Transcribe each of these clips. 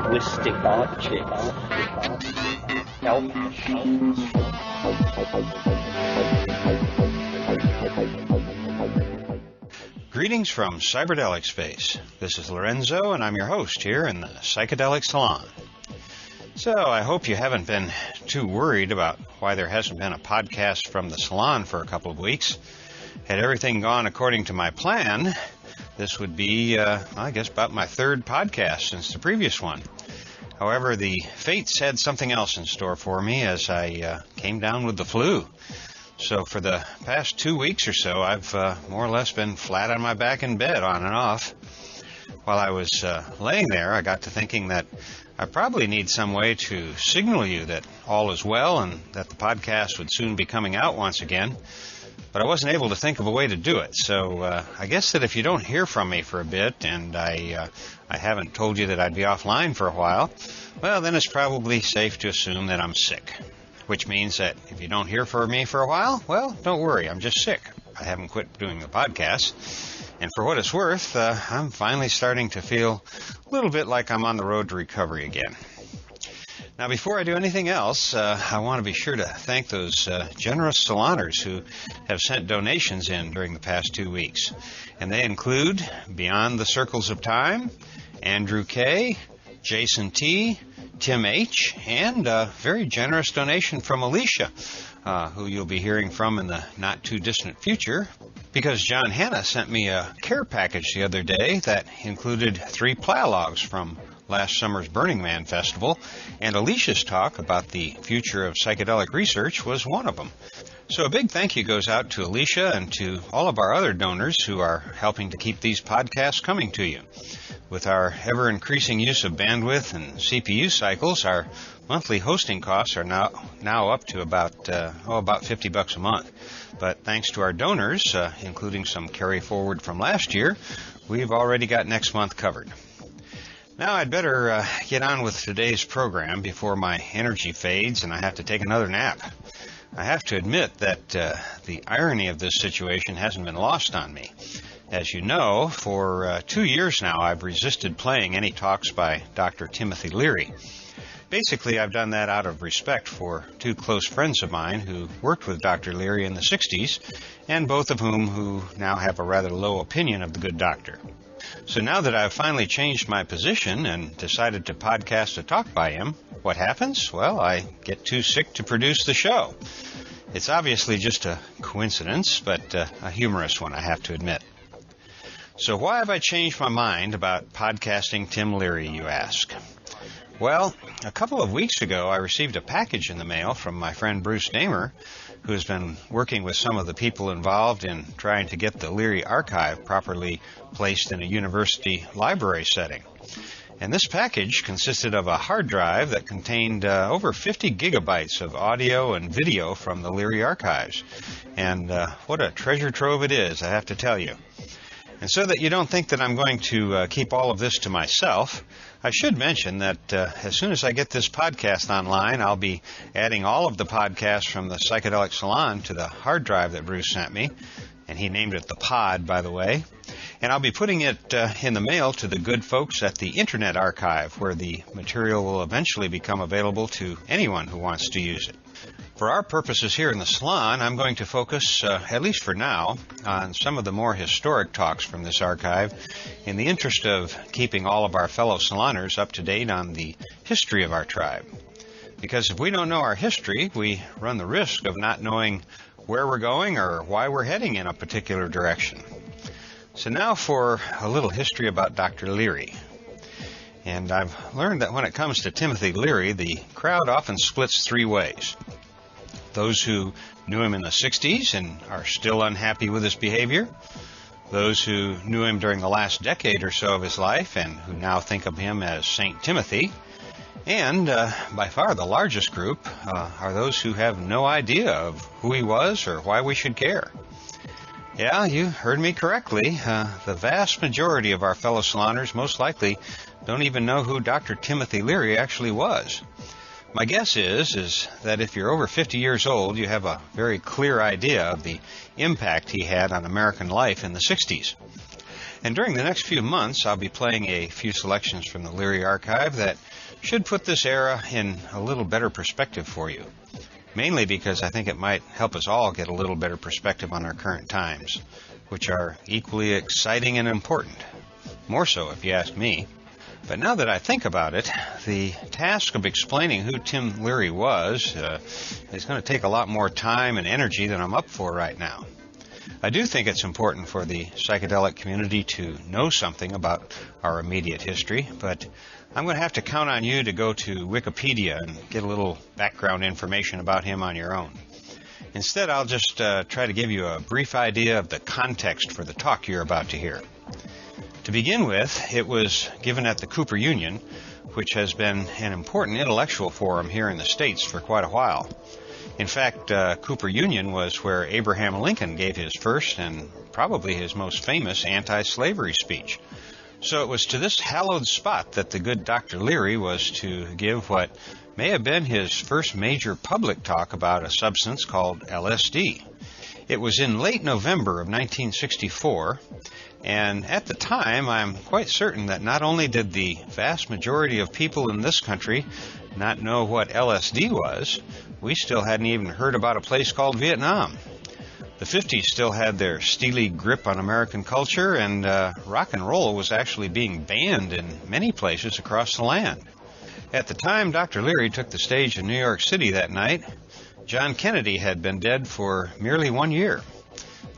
twisting objects, help machines. Greetings from Cyberdelic Space. This is Lorenzo, and I'm your host here in the Psychedelic Salon. So I hope you haven't been too worried about why there hasn't been a podcast from the salon for a couple of weeks. Had everything gone according to my plan, this would be, I guess, about my third podcast since the previous one. However, the fates had something else in store for me as I came down with the flu. So for the past 2 weeks or so, I've more or less been flat on my back in bed, on and off. While I was laying there, I got to thinking that I probably need some way to signal you that all is well and that the podcast would soon be coming out once again. But I wasn't able to think of a way to do it. So I guess that if you don't hear from me for a bit and I haven't told you that I'd be offline for a while, well, then it's probably safe to assume that I'm sick. Which means that if you don't hear from me for a while, well, don't worry, I'm just sick. I haven't quit doing the podcast. And for what it's worth, I'm finally starting to feel a little bit like I'm on the road to recovery again. Now, before I do anything else, I want to be sure to thank those generous saloners who have sent donations in during the past 2 weeks. And they include Beyond the Circles of Time, Andrew K., Jason T., Tim H., and a very generous donation from Alicia, who you'll be hearing from in the not-too-distant future, because John Hanna sent me a care package the other day that included 3 plalogs from last summer's Burning Man Festival, and Alicia's talk about the future of psychedelic research was one of them. So a big thank you goes out to Alicia and to all of our other donors who are helping to keep these podcasts coming to you. With our ever-increasing use of bandwidth and CPU cycles, our monthly hosting costs are now up to about $50 a month. But thanks to our donors, including some carry forward from last year, we've already got next month covered. Now I'd better get on with today's program before my energy fades and I have to take another nap. I have to admit that the irony of this situation hasn't been lost on me. As you know, for 2 years now, I've resisted playing any talks by Dr. Timothy Leary. Basically, I've done that out of respect for 2 close friends of mine who worked with Dr. Leary in the 60s, and both of who now have a rather low opinion of the good doctor. So now that I've finally changed my position and decided to podcast a talk by him, what happens? Well, I get too sick to produce the show. It's obviously just a coincidence, but a humorous one, I have to admit. So why have I changed my mind about podcasting Tim Leary, you ask? Well, a couple of weeks ago, I received a package in the mail from my friend Bruce Damer, who has been working with some of the people involved in trying to get the Leary archive properly placed in a university library setting. And this package consisted of a hard drive that contained over 50 gigabytes of audio and video from the Leary archives. And what a treasure trove it is, I have to tell you. And so that you don't think that I'm going to keep all of this to myself, I should mention that as soon as I get this podcast online, I'll be adding all of the podcasts from the Psychedelic Salon to the hard drive that Bruce sent me. And he named it the Pod, by the way. And I'll be putting it in the mail to the good folks at the Internet Archive, where the material will eventually become available to anyone who wants to use it. For our purposes here in the salon, I'm going to focus, at least for now, on some of the more historic talks from this archive in the interest of keeping all of our fellow saloners up to date on the history of our tribe. Because if we don't know our history, we run the risk of not knowing where we're going or why we're heading in a particular direction. So now for a little history about Dr. Leary. And I've learned that when it comes to Timothy Leary, the crowd often splits 3 ways. Those who knew him in the 60s and are still unhappy with his behavior. Those who knew him during the last decade or so of his life and who now think of him as St. Timothy. And by far the largest group are those who have no idea of who he was or why we should care. Yeah, you heard me correctly. The vast majority of our fellow saloners most likely don't even know who Dr. Timothy Leary actually was. My guess is that if you're over 50 years old, you have a very clear idea of the impact he had on American life in the 60s. And during the next few months, I'll be playing a few selections from the Leary Archive that should put this era in a little better perspective for you. Mainly because I think it might help us all get a little better perspective on our current times, which are equally exciting and important. More so, if you ask me. But now that I think about it, the task of explaining who Tim Leary was is going to take a lot more time and energy than I'm up for right now. I do think it's important for the psychedelic community to know something about our immediate history, but I'm going to have to count on you to go to Wikipedia and get a little background information about him on your own. Instead, I'll just try to give you a brief idea of the context for the talk you're about to hear. To begin with, it was given at the Cooper Union, which has been an important intellectual forum here in the States for quite a while. In fact, Cooper Union was where Abraham Lincoln gave his first and probably his most famous anti-slavery speech. So it was to this hallowed spot that the good Dr. Leary was to give what may have been his first major public talk about a substance called LSD. It was in late November of 1964, and at the time I'm quite certain that not only did the vast majority of people in this country not know what LSD was, we still hadn't even heard about a place called Vietnam. The 50s still had their steely grip on American culture, and rock and roll was actually being banned in many places across the land. At the time Dr. Leary took the stage in New York City that night, John Kennedy had been dead for merely 1 year.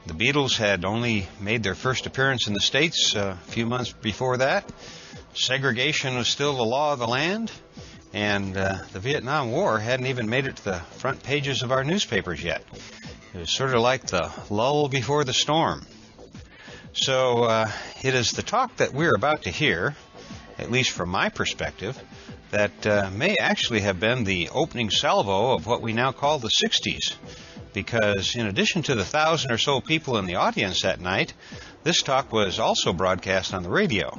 The Beatles had only made their first appearance in the States a few months before that. Segregation was still the law of the land, and the Vietnam War hadn't even made it to the front pages of our newspapers yet. It was sort of like the lull before the storm. So it is the talk that we're about to hear, at least from my perspective, that may actually have been the opening salvo of what we now call the 60s. Because in addition to the 1,000 or so people in the audience that night, this talk was also broadcast on the radio.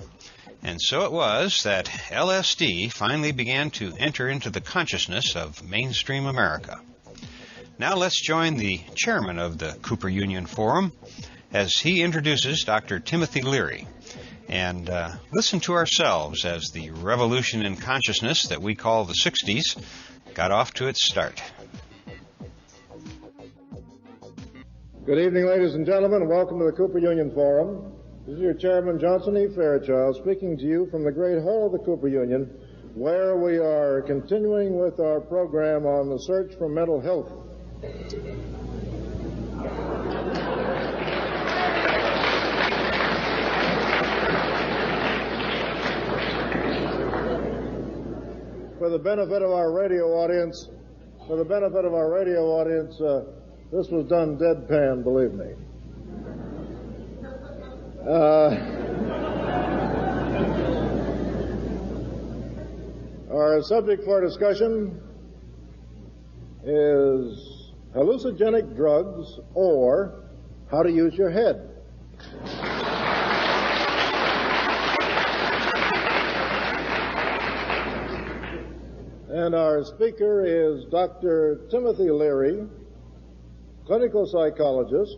And so it was that LSD finally began to enter into the consciousness of mainstream America. Now let's join the chairman of the Cooper Union Forum as he introduces Dr. Timothy Leary, and listen to ourselves as the revolution in consciousness that we call the 60s got off to its start. Good evening, ladies and gentlemen, and welcome to the Cooper Union Forum. This is your chairman, Johnson E. Fairchild, speaking to you from the great hall of the Cooper Union, where we are continuing with our program on the search for mental health. For the benefit of our radio audience, this was done deadpan, believe me. Our subject for discussion is hallucinogenic drugs, or how to use your head. And our speaker is Dr. Timothy Leary, clinical psychologist,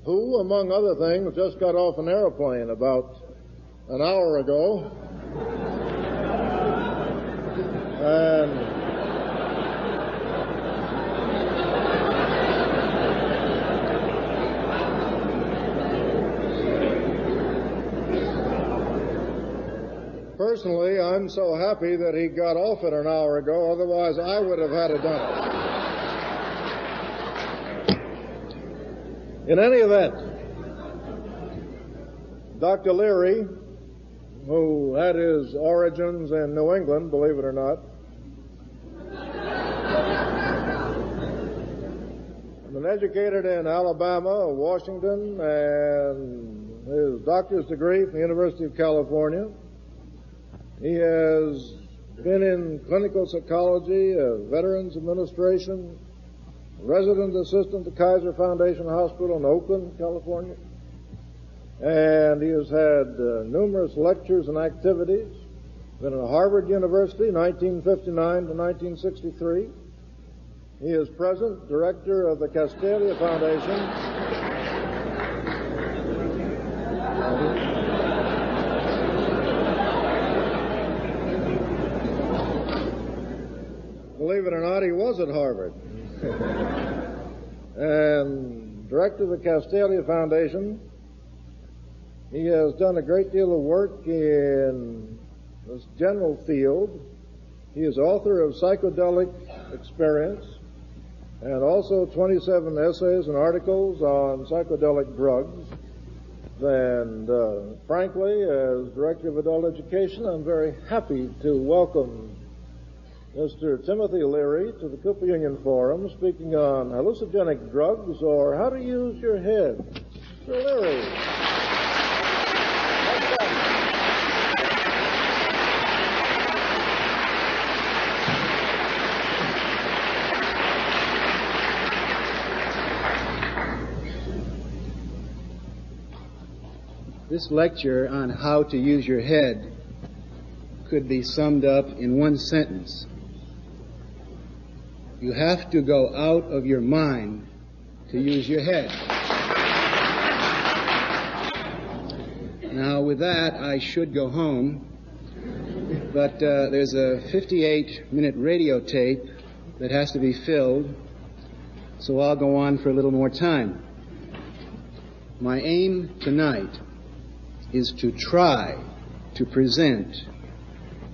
who, among other things, just got off an airplane about an hour ago. And personally, I'm so happy that he got off it an hour ago, otherwise I would have had to done it. In any event, Dr. Leary, who had his origins in New England, believe it or not, been educated in Alabama, Washington, and his doctor's degree from the University of California. He has been in clinical psychology, Veterans Administration, resident assistant at the Kaiser Foundation Hospital in Oakland, California. And he has had numerous lectures and activities. Been at Harvard University, 1959 to 1963. He is present director of the Castalia Foundation. Believe it or not, he was at Harvard. And director of the Castalia Foundation. He has done a great deal of work in this general field. He is author of Psychedelic Experience and also 27 essays and articles on psychedelic drugs. And frankly, as Director of Adult Education, I'm very happy to welcome Mr. Timothy Leary to the Cooper Union Forum, speaking on hallucinogenic drugs or how to use your head. Mr. Leary. This lecture on how to use your head could be summed up in one sentence. You have to go out of your mind to use your head. Now, with that, I should go home, but there's a 58-minute radio tape that has to be filled, so I'll go on for a little more time. My aim tonight is to try to present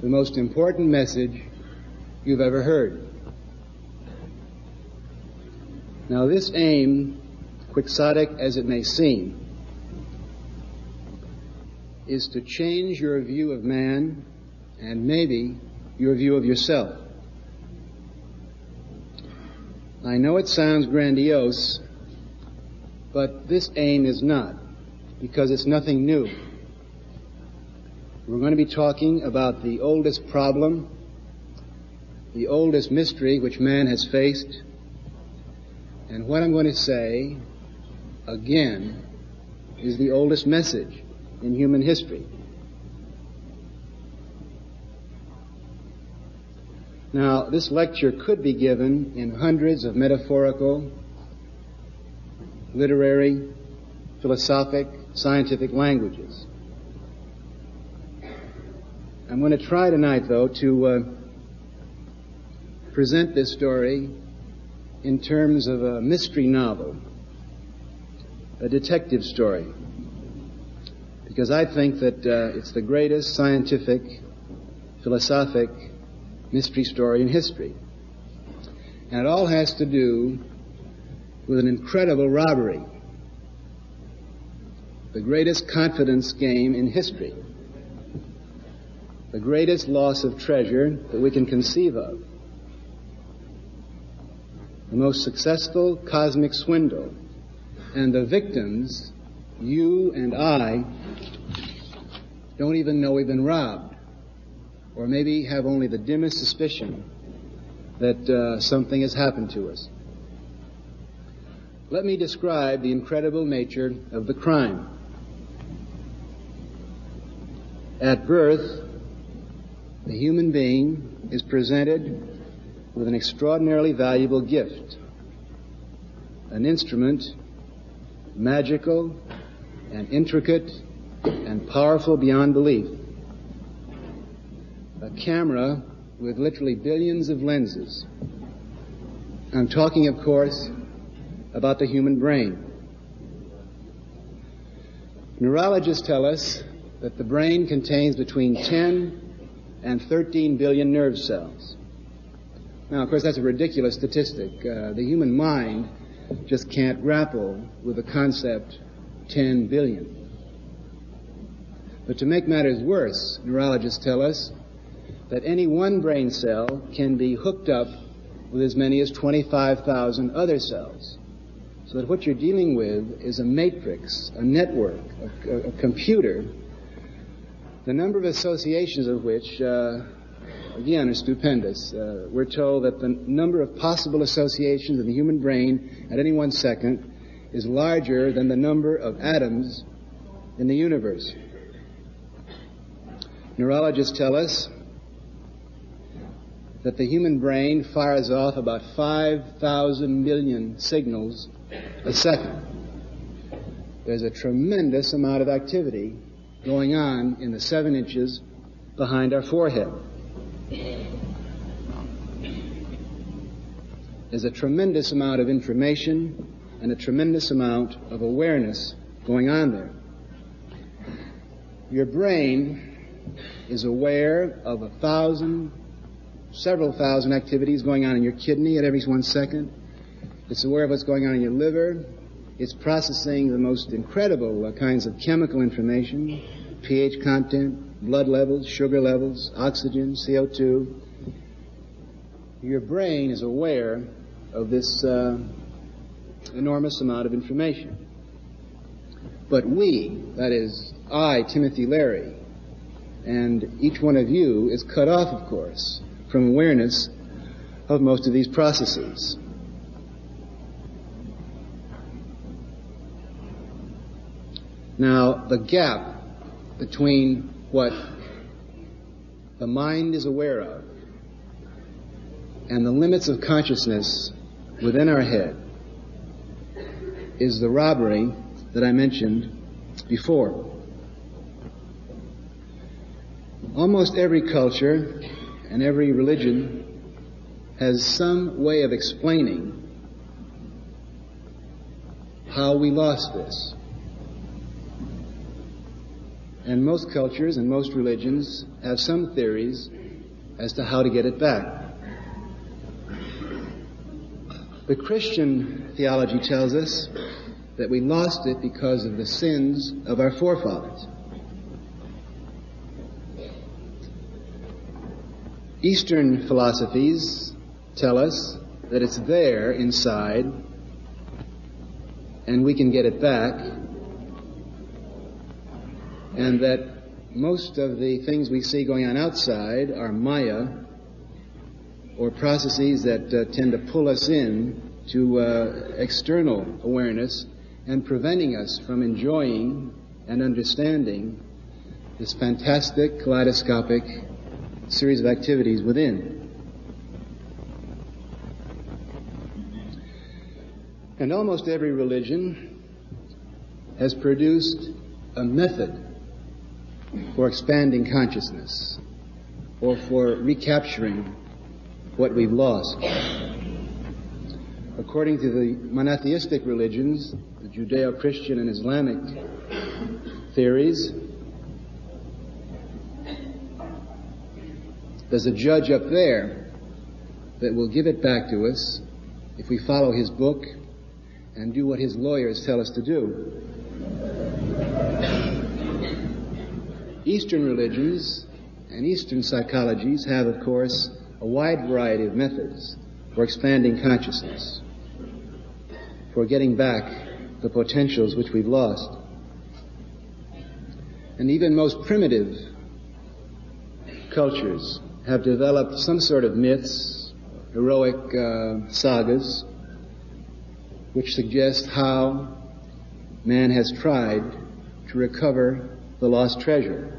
the most important message you've ever heard. Now, this aim, quixotic as it may seem, is to change your view of man and maybe your view of yourself. I know it sounds grandiose, but this aim is not, because it's nothing new. We're going to be talking about the oldest problem, the oldest mystery which man has faced, and what I'm going to say, again, is the oldest message in human history. Now, this lecture could be given in hundreds of metaphorical, literary, philosophic, scientific languages. I'm going to try tonight, though, to present this story in terms of a mystery novel, a detective story, because I think that it's the greatest scientific, philosophic mystery story in history. And it all has to do with an incredible robbery, the greatest confidence game in history, the greatest loss of treasure that we can conceive of, the most successful cosmic swindle, and the victims, you and I, don't even know we've been robbed, or maybe have only the dimmest suspicion that something has happened to us. Let me describe the incredible nature of the crime. At birth, the human being is presented with an extraordinarily valuable gift, an instrument magical and intricate and powerful beyond belief, a camera with literally billions of lenses. I'm talking, of course, about the human brain. Neurologists tell us that the brain contains between 10 and 13 billion nerve cells. Now, of course, that's a ridiculous statistic. The human mind just can't grapple with the concept 10 billion. But to make matters worse, neurologists tell us that any one brain cell can be hooked up with as many as 25,000 other cells. So that what you're dealing with is a matrix, a network, a computer, the number of associations of which, again, are stupendous. We're told that the number of possible associations in the human brain at any 1 second is larger than the number of atoms in the universe. Neurologists tell us that the human brain fires off about 5,000 million signals a second. there's a tremendous amount of activity going on in the 7 inches behind our forehead. There's a tremendous amount of information and a tremendous amount of awareness going on there. Your brain is aware of several thousand activities going on in your kidney at every 1 second. It's aware of what's going on in your liver. It's processing the most incredible kinds of chemical information, pH content, blood levels, sugar levels, oxygen, CO2. Your brain is aware of this enormous amount of information. But we, that is, I, Timothy Leary, and each one of you is cut off, of course, from awareness of most of these processes. Now, the gap between what the mind is aware of and the limits of consciousness within our head is the robbery that I mentioned before. Almost every culture and every religion has some way of explaining how we lost this. And most cultures and most religions have some theories as to how to get it back. The Christian theology tells us that we lost it because of the sins of our forefathers. Eastern philosophies tell us that it's there inside and we can get it back, and that most of the things we see going on outside are Maya, or processes that tend to pull us in to external awareness and preventing us from enjoying and understanding this fantastic kaleidoscopic series of activities within. And almost every religion has produced a method for expanding consciousness or for recapturing what we've lost. According to the monotheistic religions, the Judeo-Christian and Islamic theories, there's a judge up there that will give it back to us if we follow his book and do what his lawyers tell us to do. Eastern religions and Eastern psychologies have, of course, a wide variety of methods for expanding consciousness, for getting back the potentials which we've lost. And even most primitive cultures have developed some sort of myths, heroic sagas, which suggest how man has tried to recover the lost treasure.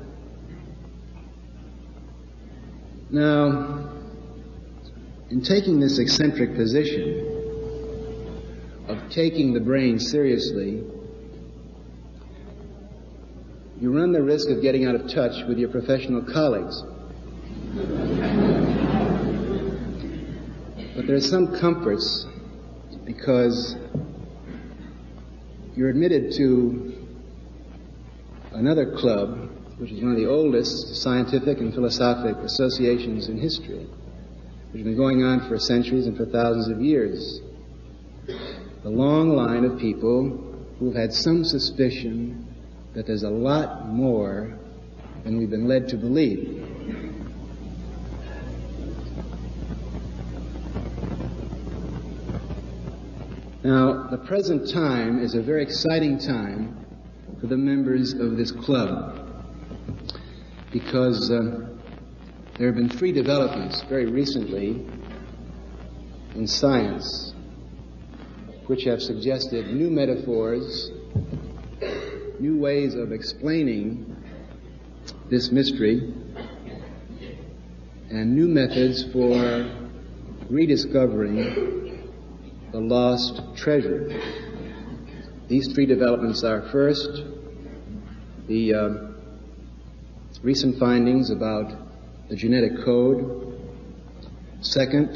Now, in taking this eccentric position of taking the brain seriously, you run the risk of getting out of touch with your professional colleagues. But there are some comforts, because you're admitted to another club, which is one of the oldest scientific and philosophic associations in history, which has been going on for centuries and for thousands of years. The long line of people who have had some suspicion that there's a lot more than we've been led to believe. Now, the present time is a very exciting time for the members of this club, because there have been 3 developments very recently in science which have suggested new metaphors, new ways of explaining this mystery, and new methods for rediscovering the lost treasure. These three developments are, first, the recent findings about the genetic code. Second,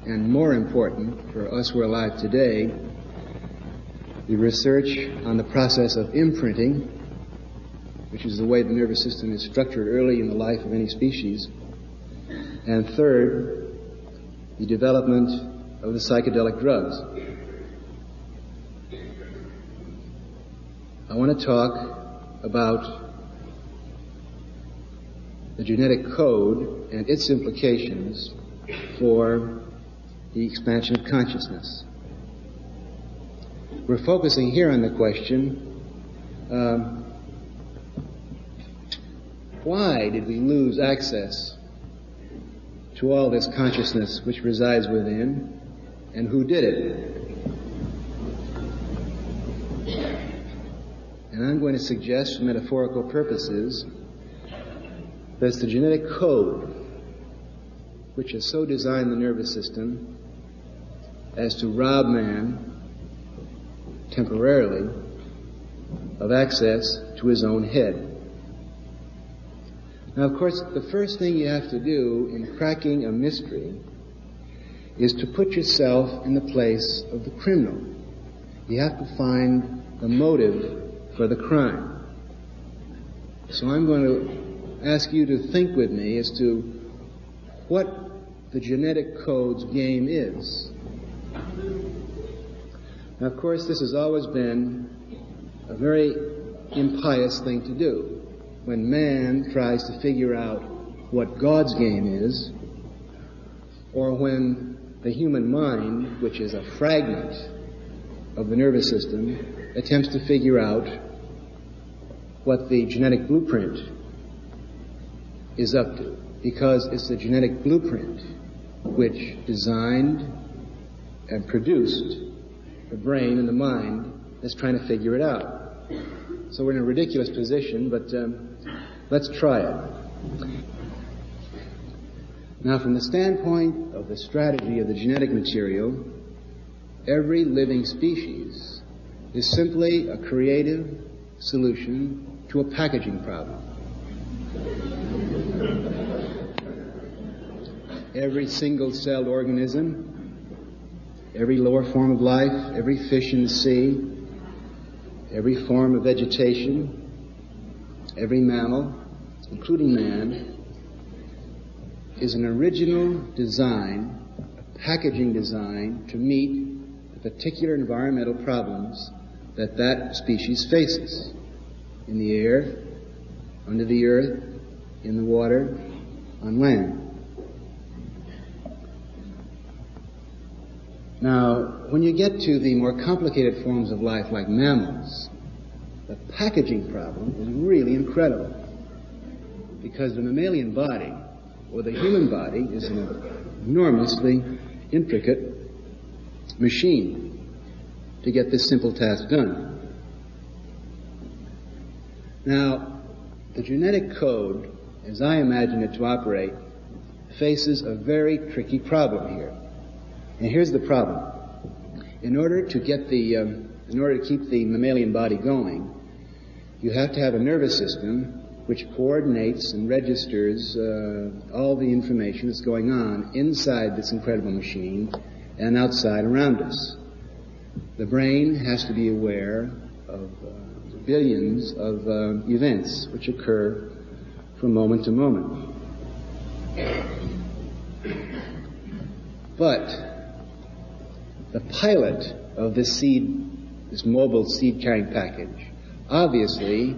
and more important for us who are alive today, the research on the process of imprinting, which is the way the nervous system is structured early in the life of any species. And third, the development of the psychedelic drugs. I want to talk about the genetic code and its implications for the expansion of consciousness. We're focusing here on the question, why did we lose access to all this consciousness which resides within, and who did it? And I'm going to suggest, for metaphorical purposes, that it's the genetic code which has so designed the nervous system as to rob man temporarily of access to his own head. Now, of course, the first thing you have to do in cracking a mystery is to put yourself in the place of the criminal. You have to find the motive for the crime. So I'm going to ask you to think with me as to what the genetic code's game is. Now, of course, this has always been a very impious thing to do. When man tries to figure out what God's game is, or when the human mind, which is a fragment of the nervous system, attempts to figure out what the genetic blueprint is up to. Because it's the genetic blueprint which designed and produced the brain and the mind that's trying to figure it out. So we're in a ridiculous position, but let's try it. Now, from the standpoint of the strategy of the genetic material, every living species is simply a creative solution to a packaging problem. Every single-celled organism, every lower form of life, every fish in the sea, every form of vegetation, every mammal, including man, is an original design, a packaging design to meet the particular environmental problems that that species faces in the air, under the earth, in the water, on land. Now, when you get to the more complicated forms of life like mammals, the packaging problem is really incredible, because the mammalian body, or the human body, is an enormously intricate machine to get this simple task done. Now, the genetic code, as I imagine it to operate, faces a very tricky problem here. And here's the problem. In order to keep the mammalian body going, you have to have a nervous system which coordinates and registers all the information that's going on inside this incredible machine and outside around us. The brain has to be aware of billions of events which occur from moment to moment. But the pilot of this mobile seed-carrying package, obviously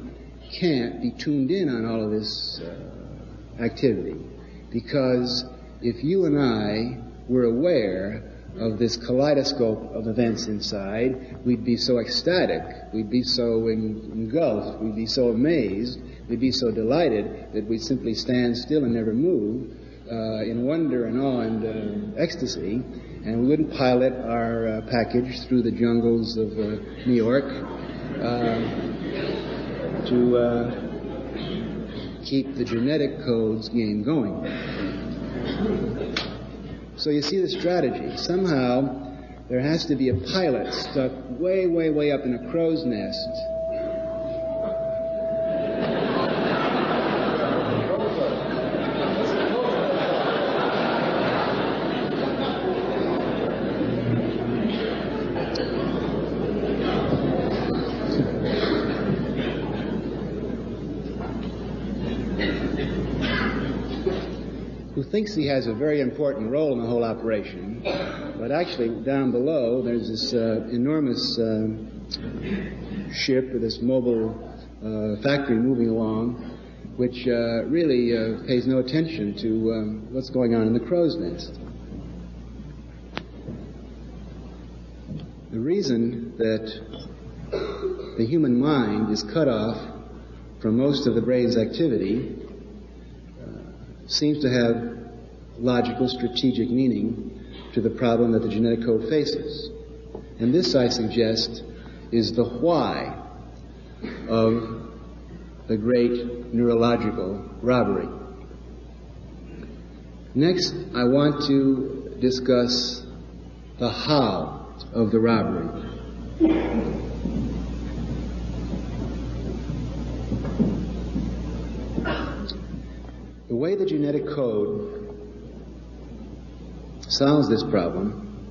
can't be tuned in on all of this activity, because if you and I were aware of this kaleidoscope of events inside, we'd be so ecstatic, we'd be so engulfed, we'd be so amazed, we'd be so delighted that we'd simply stand still and never move in wonder and awe and ecstasy, and we wouldn't pilot our package through the jungles of New York to keep the genetic codes game going. So you see the strategy. Somehow there has to be a pilot stuck way, way, way up in a crow's nest. Who thinks he has a very important role in the whole operation, but actually down below there's this enormous ship with this mobile factory moving along, which really pays no attention to what's going on in the crow's nest. The reason that the human mind is cut off from most of the brain's activity seems to have logical, strategic meaning to the problem that the genetic code faces. And this, I suggest, is the why of the great neurological robbery. Next, I want to discuss the how of the robbery. The way the genetic code solves this problem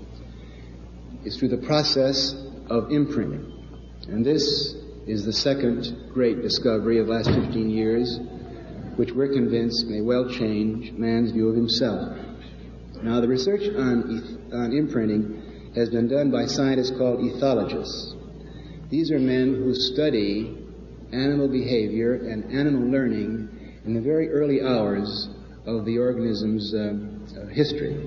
is through the process of imprinting. And this is the second great discovery of the last 15 years, which we're convinced may well change man's view of himself. Now, the research on imprinting has been done by scientists called ethologists. These are men who study animal behavior and animal learning in the very early hours of the organism's history.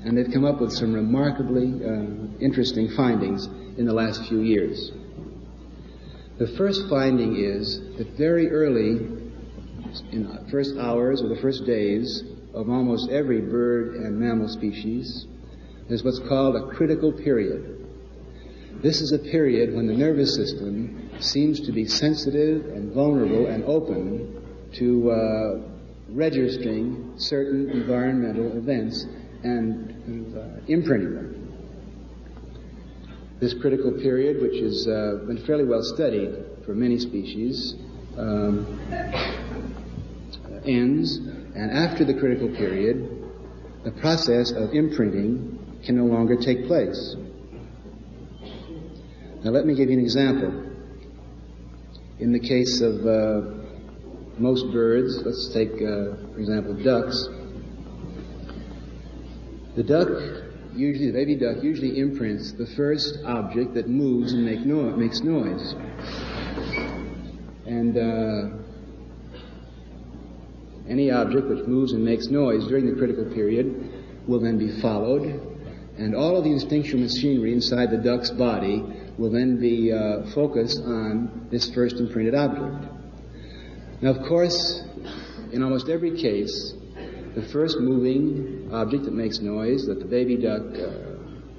And they've come up with some remarkably interesting findings in the last few years. The first finding is that very early, in the first hours or the first days of almost every bird and mammal species, there's what's called a critical period. This is a period when the nervous system seems to be sensitive and vulnerable and open to registering certain environmental events and imprinting them. This critical period, which has been fairly well studied for many species, ends, and after the critical period, the process of imprinting can no longer take place. Now let me give you an example. In the case of most birds, let's take, for example, ducks. The baby duck usually imprints the first object that moves and makes noise. And any object which moves and makes noise during the critical period will then be followed, and all of the instinctual machinery inside the duck's body will then be focused on this first imprinted object. Now, of course, in almost every case, the first moving object that makes noise that the baby duck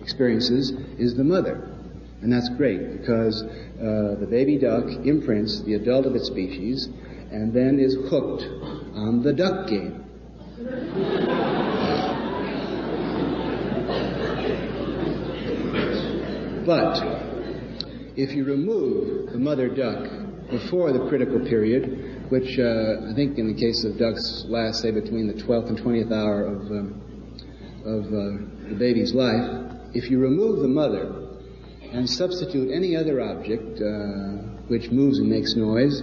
experiences is the mother. And that's great, because the baby duck imprints the adult of its species and then is hooked on the duck game. But if you remove the mother duck before the critical period, which I think in the case of ducks lasts, say, between the 12th and 20th hour of the baby's life, if you remove the mother and substitute any other object which moves and makes noise,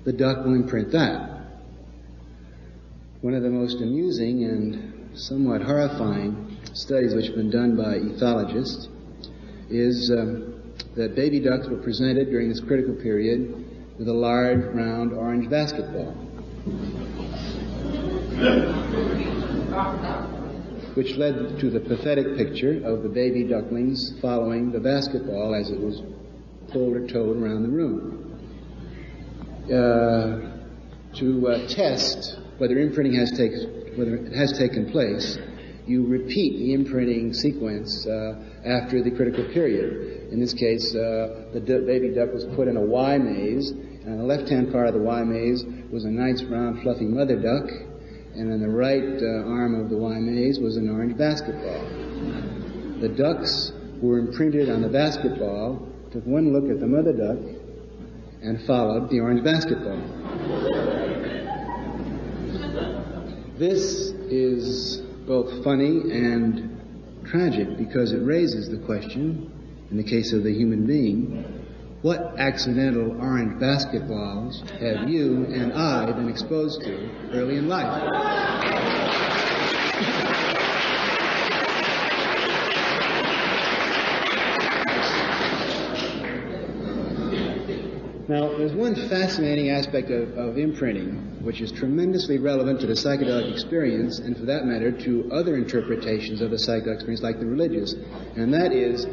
the duck will imprint that. One of the most amusing and somewhat horrifying studies which have been done by ethologists is that baby ducks were presented during this critical period with a large, round, orange basketball, which led to the pathetic picture of the baby ducklings following the basketball as it was pulled or towed around the room. To test whether imprinting has taken place, you repeat the imprinting sequence after the critical period. In this case, the baby duck was put in a Y maze, and on the left-hand part of the Y maze was a nice, round, fluffy mother duck, and on the right arm of the Y maze was an orange basketball. The ducks who were imprinted on the basketball took one look at the mother duck and followed the orange basketball. This is both funny and tragic because it raises the question, in the case of the human being, what accidental orange basketballs have you and I been exposed to early in life? Now, there's one fascinating aspect of imprinting, which is tremendously relevant to the psychedelic experience, and for that matter, to other interpretations of the psychedelic experience, like the religious, and that is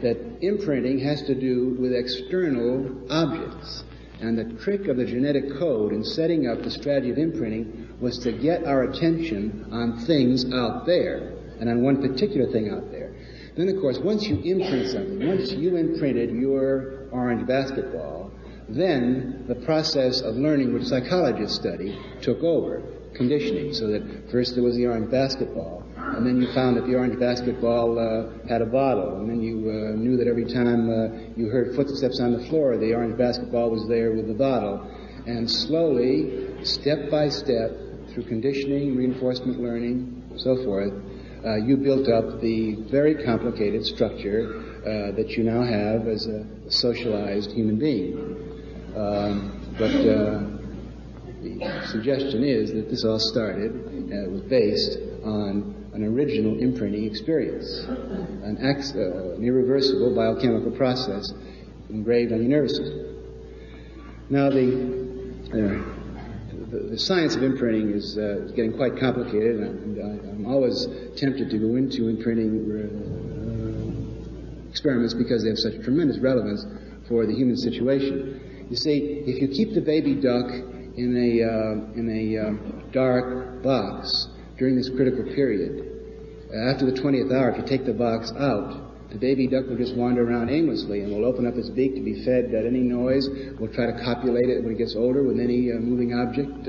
that imprinting has to do with external objects. And the trick of the genetic code in setting up the strategy of imprinting was to get our attention on things out there, and on one particular thing out there. Then, of course, once you imprint something, once you imprinted your orange basketball, then the process of learning, which psychologists study, took over, conditioning, so that first there was the orange basketball, and then you found that the orange basketball had a bottle, and then you knew that every time you heard footsteps on the floor, the orange basketball was there with the bottle. And slowly, step by step, through conditioning, reinforcement learning, so forth, you built up the very complicated structure that you now have as a socialized human being. But the suggestion is that this all started, was based on an original imprinting experience, an irreversible biochemical process engraved on your nervous system. Now, the science of imprinting is getting quite complicated, and I'm always tempted to go into imprinting experiments because they have such tremendous relevance for the human situation. You see, if you keep the baby duck in a dark box during this critical period, after the 20th hour, if you take the box out, the baby duck will just wander around aimlessly and will open up its beak to be fed at any noise, will try to copulate it when it gets older with any moving object.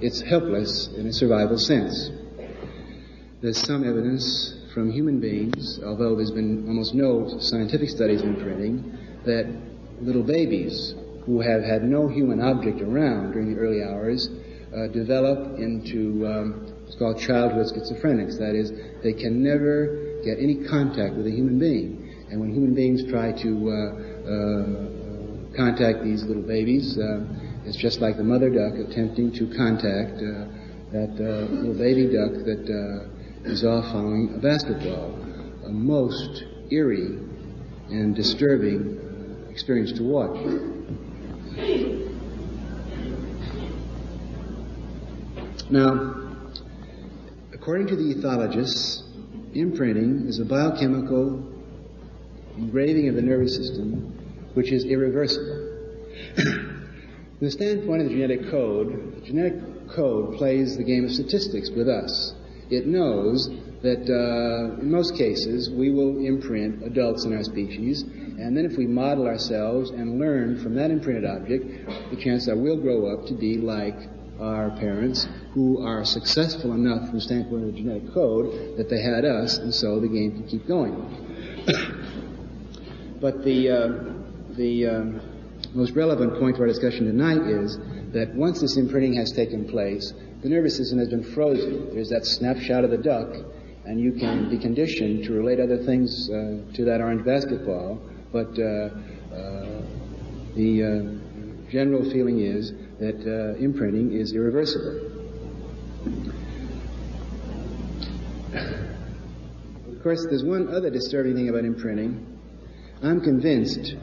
It's helpless in a survival sense. There's some evidence from human beings, although there's been almost no scientific studies in imprinting, that little babies who have had no human object around during the early hours develop into what's called childhood schizophrenics. That is, they can never get any contact with a human being. And when human beings try to contact these little babies, it's just like the mother duck attempting to contact that little baby duck that is off following a basketball. A most eerie and disturbing experience to watch. Now, according to the ethologists, imprinting is a biochemical engraving of the nervous system which is irreversible. From the standpoint of the genetic code plays the game of statistics with us. It knows that in most cases we will imprint adults in our species, and then if we model ourselves and learn from that imprinted object, the chance that we'll grow up to be like our parents, who are successful enough from the standpoint of the genetic code that they had us, and so the game can keep going. But the most relevant point to our discussion tonight is that once this imprinting has taken place, the nervous system has been frozen. There's that snapshot of the duck, and you can be conditioned to relate other things to that orange basketball, but the general feeling is that imprinting is irreversible. Of course, there's one other disturbing thing about imprinting. I'm convinced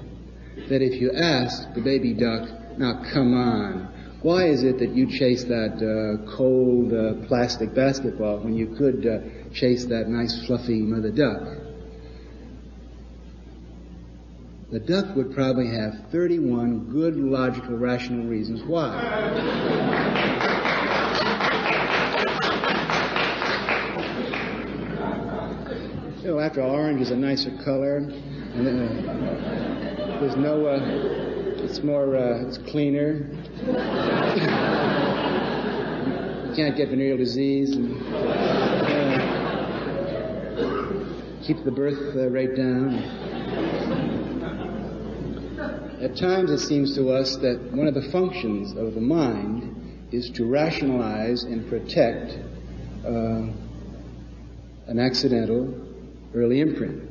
that if you ask the baby duck, now come on, why is it that you chase that cold plastic basketball when you could chase that nice fluffy mother duck? The duck would probably have 31 good, logical, rational reasons why. You know, after all, orange is a nicer color, and there's no, it's more, it's cleaner. You can't get venereal disease and keep the birth rate down. At times it seems to us that one of the functions of the mind is to rationalize and protect an accidental early imprint.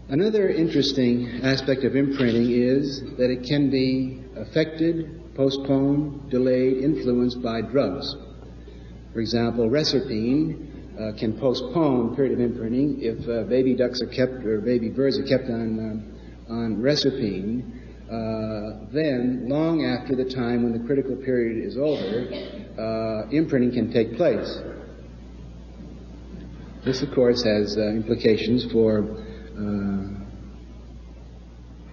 Another interesting aspect of imprinting is that it can be affected, postponed, delayed, influenced by drugs. For example, reserpine can postpone the period of imprinting if baby ducks are kept or baby birds are kept on reserpine. Then, long after the time when the critical period is over, imprinting can take place. This, of course, has implications for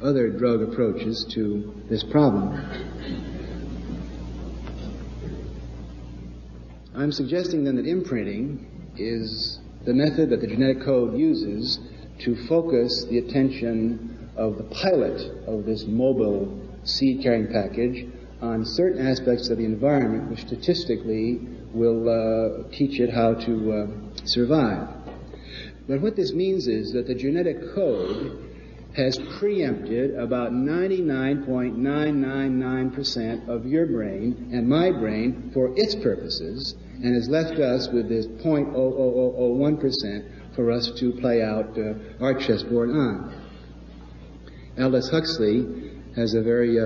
other drug approaches to this problem. I'm suggesting then that imprinting is the method that the genetic code uses to focus the attention of the pilot of this mobile seed-carrying package on certain aspects of the environment which statistically will teach it how to survive. But what this means is that the genetic code has preempted about 99.999% of your brain and my brain for its purposes and has left us with this 0.00001% for us to play out our chessboard on. Aldous Huxley has a very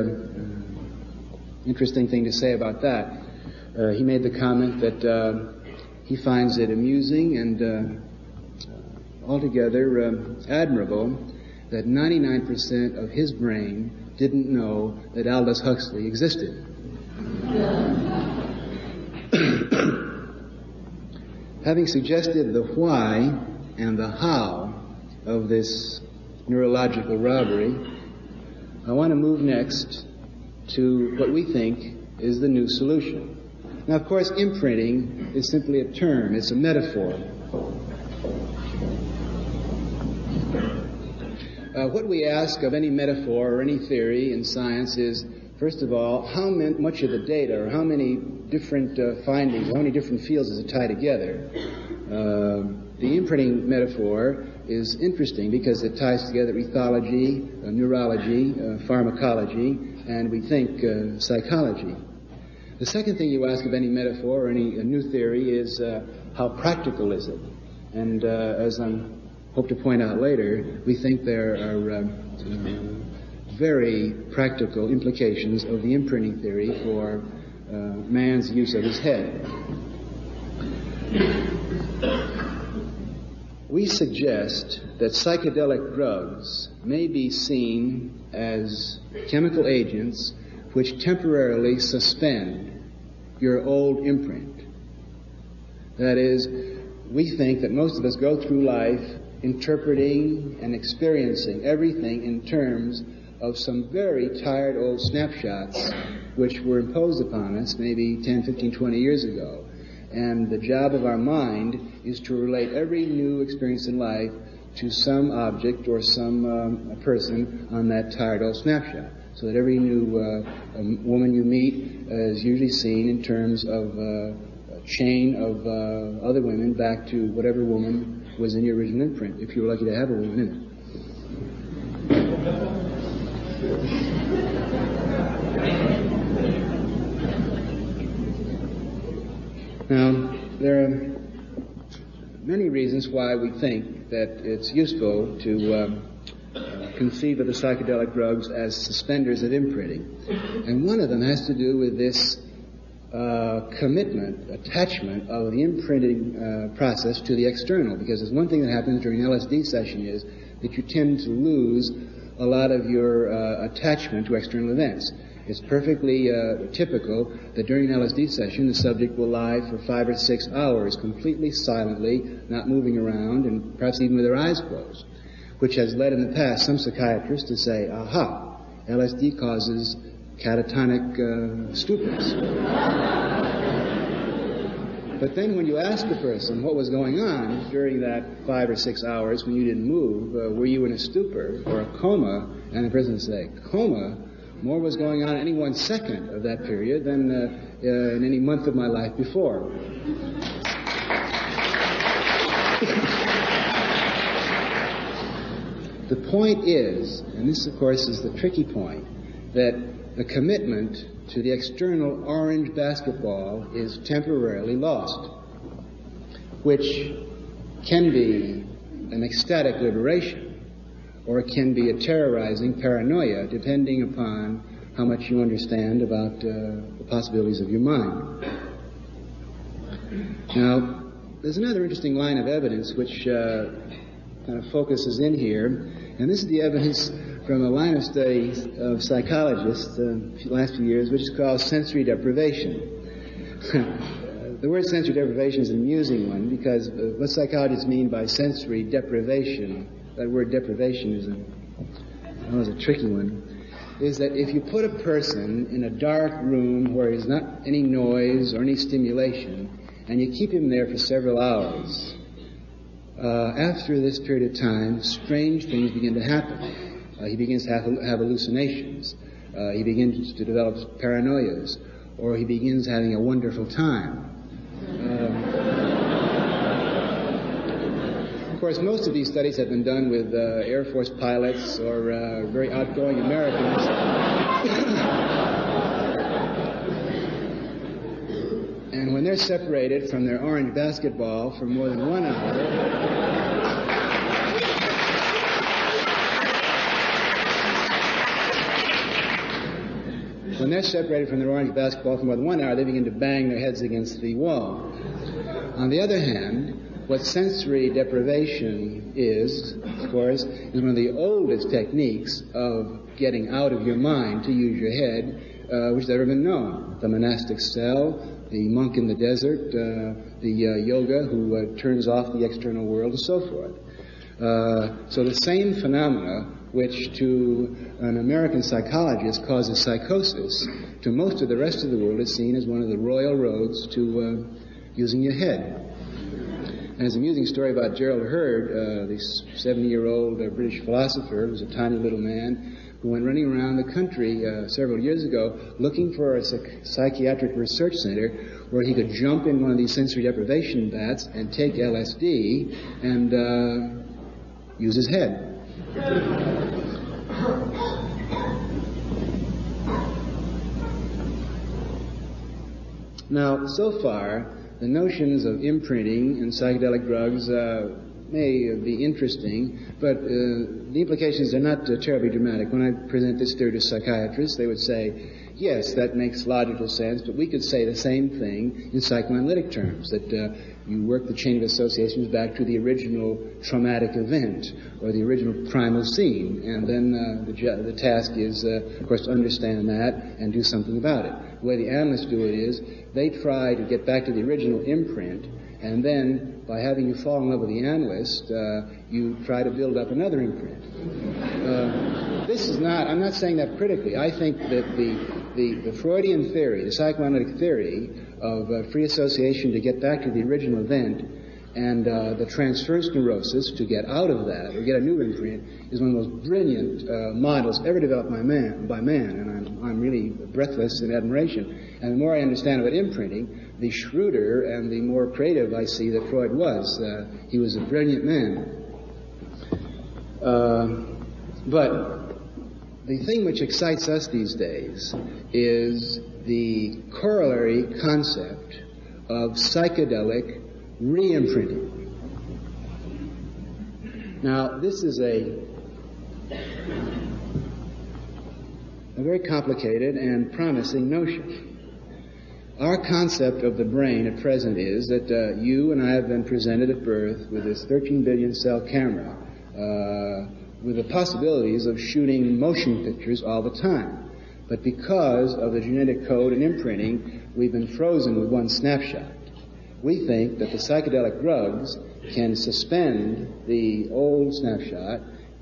interesting thing to say about that. He made the comment that he finds it amusing and altogether admirable that 99% of his brain didn't know that Aldous Huxley existed. Having suggested the why and the how of this neurological robbery, I want to move next to what we think is the new solution. Now, of course, imprinting is simply a term, it's a metaphor. What we ask of any metaphor or any theory in science is, first of all, how much of the data or how many different findings, how many different fields does it tie together? The imprinting metaphor is interesting because it ties together ethology, neurology, pharmacology, and we think psychology. The second thing you ask of any metaphor or any new theory is how practical is it? And as I hope to point out later, we think there are very practical implications of the imprinting theory for man's use of his head. We suggest that psychedelic drugs may be seen as chemical agents which temporarily suspend your old imprint. That is, we think that most of us go through life interpreting and experiencing everything in terms of some very tired old snapshots which were imposed upon us maybe 10, 15, 20 years ago. And the job of our mind is to relate every new experience in life to some object or some person on that tired old snapshot. So that every new woman you meet is usually seen in terms of a chain of other women back to whatever woman was in your original imprint, if you were lucky to have a woman in it. Now, there are many reasons why we think that it's useful to conceive of the psychedelic drugs as suspenders of imprinting. And one of them has to do with this commitment, attachment of the imprinting process to the external. Because there's one thing that happens during an LSD session is that you tend to lose a lot of your attachment to external events. It's perfectly typical that during an LSD session the subject will lie for 5 or 6 hours completely silently, not moving around, and perhaps even with their eyes closed, which has led in the past some psychiatrists to say, aha, LSD causes catatonic stupors. But then when you ask the person what was going on during that 5 or 6 hours when you didn't move, were you in a stupor or a coma? And the person would say, coma? more was going on in any 1 second of that period than in any month of my life before. The point is, and this of course is the tricky point, that the commitment to the external orange basketball is temporarily lost, which can be an ecstatic liberation, or it can be a terrorizing paranoia, depending upon how much you understand about the possibilities of your mind. Now, there's another interesting line of evidence which kind of focuses in here, and this is the evidence from a line of study of psychologists the last few years, which is called sensory deprivation. The word sensory deprivation is an amusing one, because what psychologists mean by sensory deprivation, that word deprivation is a tricky one, is that if you put a person in a dark room where there's not any noise or any stimulation, and you keep him there for several hours, after this period of time, strange things begin to happen. He begins to have hallucinations. He begins to develop paranoias, or he begins having a wonderful time. Of course, most of these studies have been done with Air Force pilots or very outgoing Americans. And when they're separated from their orange basketball for more than 1 hour, they begin to bang their heads against the wall. On the other hand, what sensory deprivation is, of course, is one of the oldest techniques of getting out of your mind to use your head, which has ever been known. The monastic cell, the monk in the desert, the yoga who turns off the external world, and so forth. So the same phenomena which to an American psychologist causes psychosis, to most of the rest of the world is seen as one of the royal roads to using your head. And there's an amusing story about Gerald Heard, this 70-year-old British philosopher who was a tiny little man who went running around the country several years ago looking for a psychiatric research center where he could jump in one of these sensory deprivation vats and take LSD and use his head. Now, so far, the notions of imprinting and psychedelic drugs may be interesting, but the implications are not terribly dramatic. When I present this theory to psychiatrists, they would say, yes, that makes logical sense, but we could say the same thing in psychoanalytic terms, that you work the chain of associations back to the original traumatic event or the original primal scene, and then the task is, of course, to understand that and do something about it. The way the analysts do it is they try to get back to the original imprint, and then by having you fall in love with the analyst, you try to build up another imprint. I'm not saying that critically. I think that the Freudian theory, the psychoanalytic theory of free association to get back to the original event and the transference neurosis to get out of that or get a new imprint is one of the most brilliant models ever developed by man, and I'm really breathless in admiration. And the more I understand about imprinting, the shrewder and the more creative I see that Freud was. He was a brilliant man. But the thing which excites us these days is the corollary concept of psychedelic re-imprinting. Now, this is a very complicated and promising notion. Our concept of the brain at present is that you and I have been presented at birth with this 13 billion cell camera with the possibilities of shooting motion pictures all the time. But because of the genetic code and imprinting, we've been frozen with one snapshot. We think that the psychedelic drugs can suspend the old snapshot,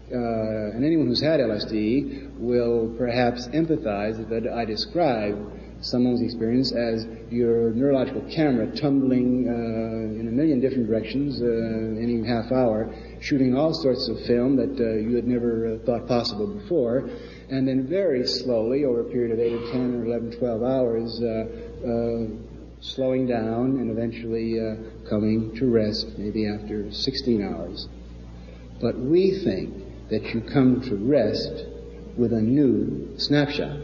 and anyone who's had LSD will perhaps empathize that I described someone's experience as your neurological camera tumbling in a million different directions any half hour, shooting all sorts of film that you had never thought possible before, and then very slowly, over a period of 8 or 10 or 11, 12 hours, slowing down and eventually coming to rest maybe after 16 hours. But we think that you come to rest with a new snapshot.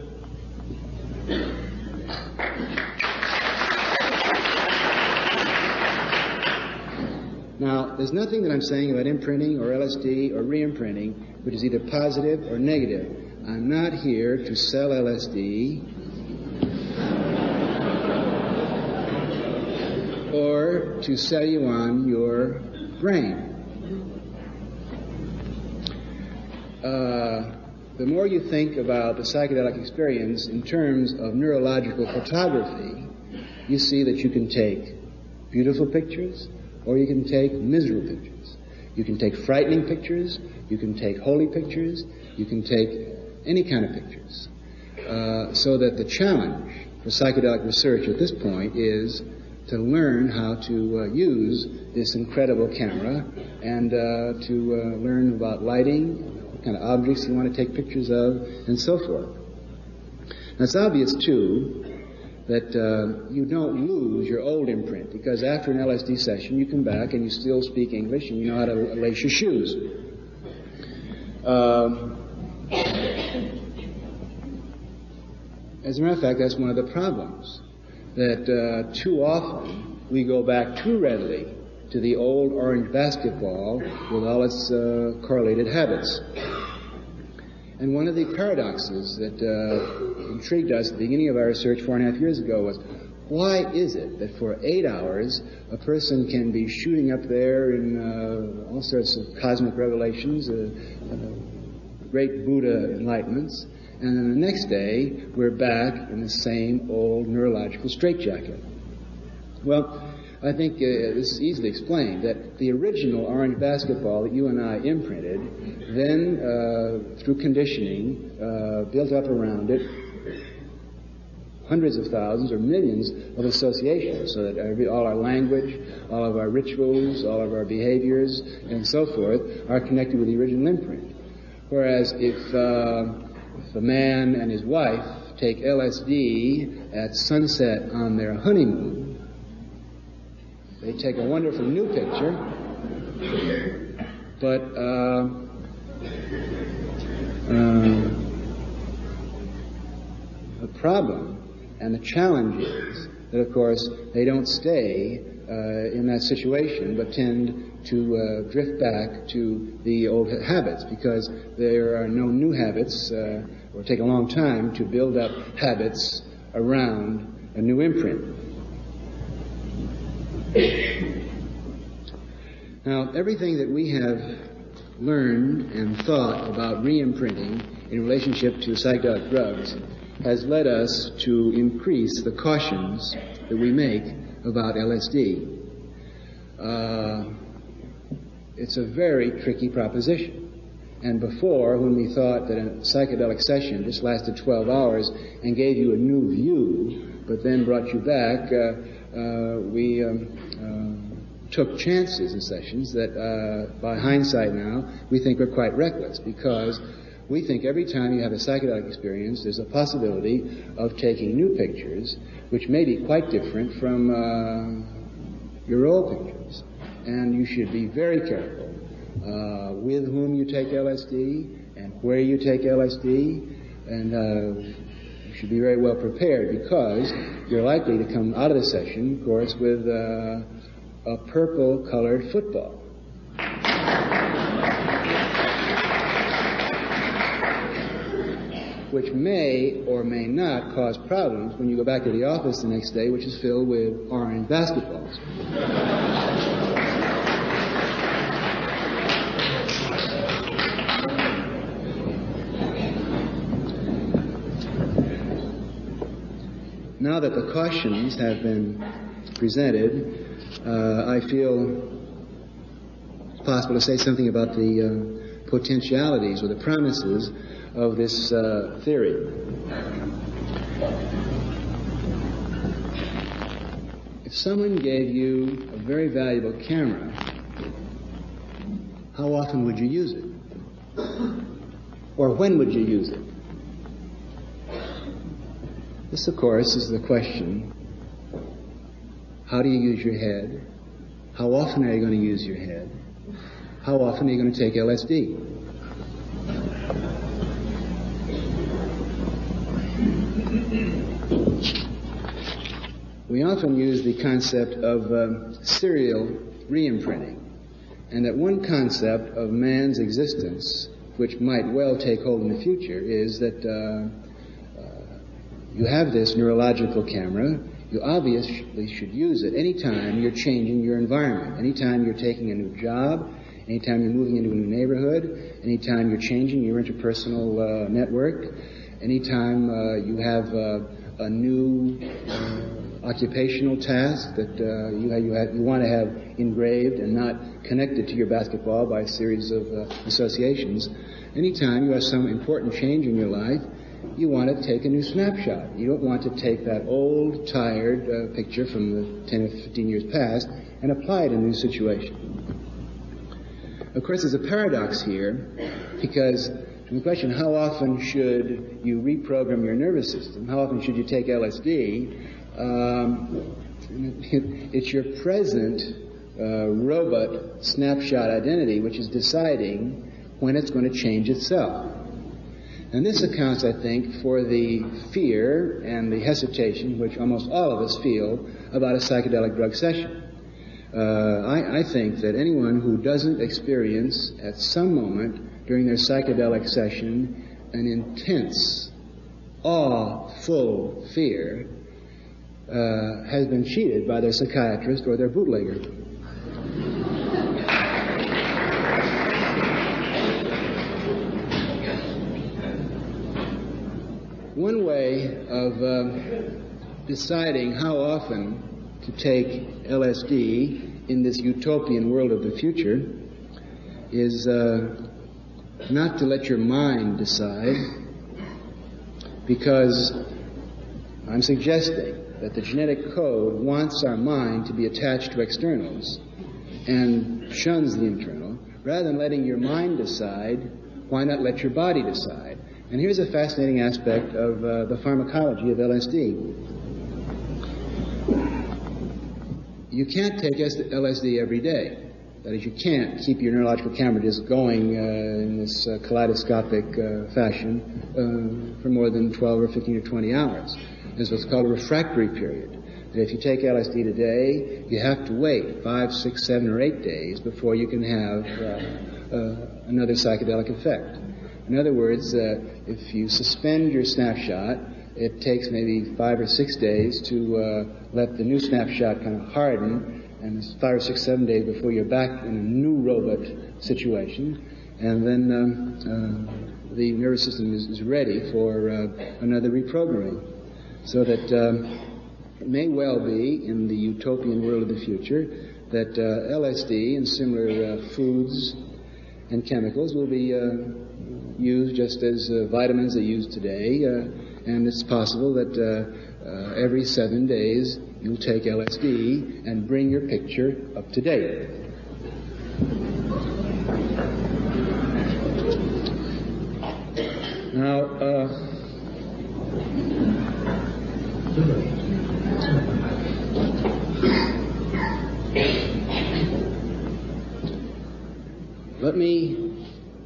Now, there's nothing that I'm saying about imprinting or LSD or re-imprinting which is either positive or negative. I'm not here to sell LSD or to sell you on your brain. The more you think about the psychedelic experience in terms of neurological photography, you see that you can take beautiful pictures or you can take miserable pictures. You can take frightening pictures, you can take holy pictures, you can take any kind of pictures. So that the challenge for psychedelic research at this point is to learn how to use this incredible camera and to learn about lighting, what kind of objects you want to take pictures of, and so forth. Now, it's obvious, too, that you don't lose your old imprint, because after an LSD session, you come back and you still speak English and you know how to lace your shoes. As a matter of fact, that's one of the problems, that too often we go back too readily to the old orange basketball with all its correlated habits. And one of the paradoxes that intrigued us at the beginning of our research 4.5 years ago was, why is it that for 8 hours a person can be shooting up there in all sorts of cosmic revelations, great Buddha enlightenments, and then the next day we're back in the same old neurological straitjacket? Well, I think this is easily explained, that the original orange basketball that you and I imprinted, then through conditioning, built up around it hundreds of thousands or millions of associations, so that all our language, all of our rituals, all of our behaviors, and so forth are connected with the original imprint. Whereas if a man and his wife take LSD at sunset on their honeymoon, they take a wonderful new picture, but the problem and the challenge is that, of course, they don't stay in that situation, but tend to drift back to the old habits, because there are no new habits, or take a long time to build up habits around a new imprint. Now, everything that we have learned and thought about re-imprinting in relationship to psychedelic drugs has led us to increase the cautions that we make about LSD. It's a very tricky proposition. And before, when we thought that a psychedelic session just lasted 12 hours and gave you a new view, but then brought you back, we took chances in sessions that, by hindsight now, we think are quite reckless, because we think every time you have a psychedelic experience, there's a possibility of taking new pictures, which may be quite different from your old pictures. And you should be very careful with whom you take LSD and where you take LSD, and you should be very well prepared, because you're likely to come out of the session, of course, with a purple-colored football. Which may or may not cause problems when you go back to the office the next day, which is filled with orange basketballs. Now that the cautions have been presented, I feel it's possible to say something about the potentialities or the promises of this theory. if someone gave you a very valuable camera, how often would you use it? Or when would you use it? This, of course, is the question. How do you use your head? How often are you going to use your head? How often are you going to take LSD? We often use the concept of serial re-imprinting, and that one concept of man's existence, which might well take hold in the future, is that you have this neurological camera. You obviously should use it anytime you're changing your environment, anytime you're taking a new job, anytime you're moving into a new neighborhood, anytime you're changing your interpersonal network, anytime you have a new occupational task that you want to have engraved and not connected to your basketball by a series of associations. Anytime you have some important change in your life, you want to take a new snapshot. You don't want to take that old, tired picture from the 10 or 15 years past and apply it in a new situation. Of course, there's a paradox here, because the question, how often should you reprogram your nervous system? How often should you take LSD? It's your present robot snapshot identity which is deciding when it's going to change itself. And this accounts, I think, for the fear and the hesitation which almost all of us feel about a psychedelic drug session. I think that anyone who doesn't experience at some moment during their psychedelic session an intense, awe-full fear has been cheated by their psychiatrist or their bootlegger. One way of deciding how often to take LSD in this utopian world of the future is not to let your mind decide, because I'm suggesting that the genetic code wants our mind to be attached to externals and shuns the internal. Rather than letting your mind decide, why not let your body decide? And here's a fascinating aspect of the pharmacology of LSD. You can't take LSD every day. That is, you can't keep your neurological camera just going in this kaleidoscopic fashion for more than 12 or 15 or 20 hours. There's what's called a refractory period. That if you take LSD today, you have to wait 5, 6, 7, or 8 days before you can have another psychedelic effect. In other words, if you suspend your snapshot, it takes maybe 5 or 6 days to let the new snapshot kind of harden, and it's 5 or 6, 7 days before you're back in a new robot situation, and then the nervous system is ready for another reprogramming. So that it may well be, in the utopian world of the future, that LSD and similar foods and chemicals will be used just as vitamins are used today, and it's possible that every 7 days you'll take LSD and bring your picture up to date. Now,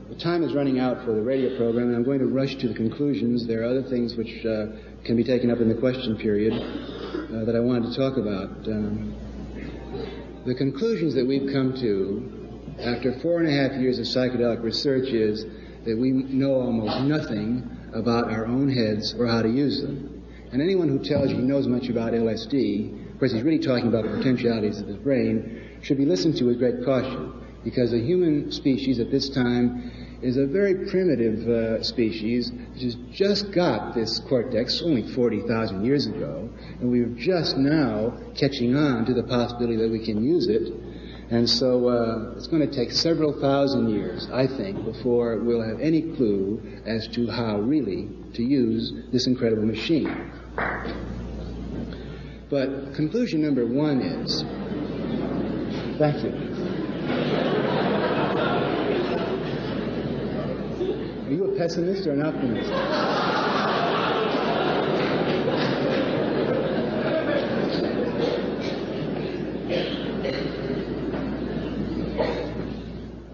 the time is running out for the radio program, and I'm going to rush to the conclusions. There are other things which can be taken up in the question period that I wanted to talk about. The conclusions that we've come to after 4.5 years of psychedelic research is that we know almost nothing about our own heads or how to use them. And anyone who tells you he knows much about LSD, of course he's really talking about the potentialities of his brain, should be listened to with great caution, because the human species at this time is a very primitive species which has just got this cortex only 40,000 years ago, and we're just now catching on to the possibility that we can use it. And so it's going to take several thousand years, I think, before we'll have any clue as to how really to use this incredible machine. But conclusion number one is, thank you. Are you a pessimist or an optimist?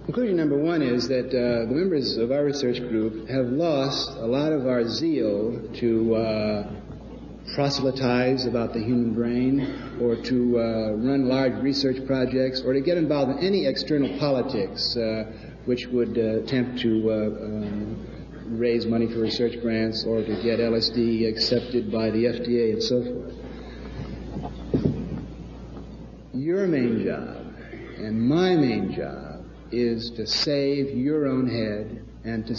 Conclusion number one is that the members of our research group have lost a lot of our zeal to proselytize about the human brain, or to run large research projects, or to get involved in any external politics which would attempt to raise money for research grants, or to get LSD accepted by the FDA and so forth. Your main job and my main job is to save your own head, and to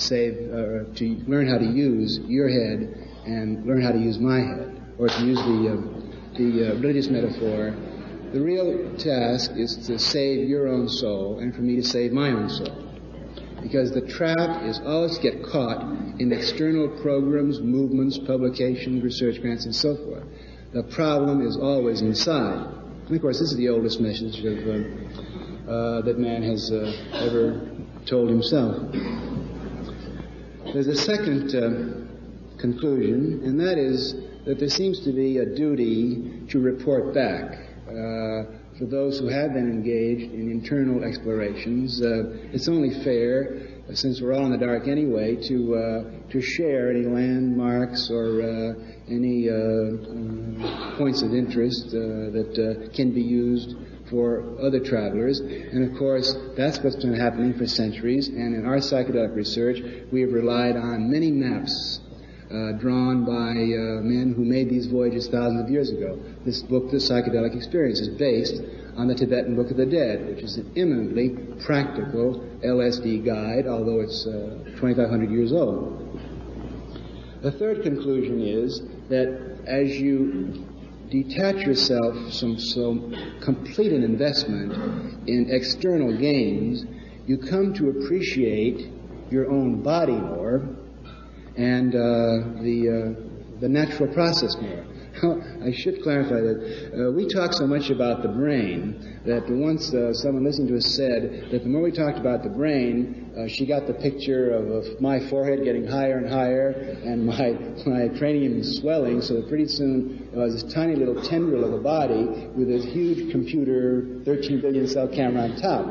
learn how to use your head and learn how to use my head. Or to use the religious metaphor, the real task is to save your own soul, and for me to save my own soul. Because the trap is always to get caught in external programs, movements, publications, research grants, and so forth. The problem is always inside. And of course, this is the oldest message that man has ever told himself. There's a second conclusion, and that is that there seems to be a duty to report back for those who have been engaged in internal explorations. It's only fair, since we're all in the dark anyway, to share any landmarks or any points of interest that can be used for other travelers. And of course, that's what's been happening for centuries. And in our psychedelic research, we have relied on many maps drawn by men who made these voyages thousands of years ago. This book, The Psychedelic Experience, is based on the Tibetan Book of the Dead, which is an eminently practical LSD guide, although it's 2,500 years old. The third conclusion is that as you detach yourself from so complete an investment in external gains, you come to appreciate your own body more, and the natural process more. I should clarify that we talk so much about the brain that once someone listening to us said that the more we talked about the brain, she got the picture of my forehead getting higher and higher and my cranium swelling, so that pretty soon it was this tiny little tendril of a body with this huge computer 13 billion cell camera on top.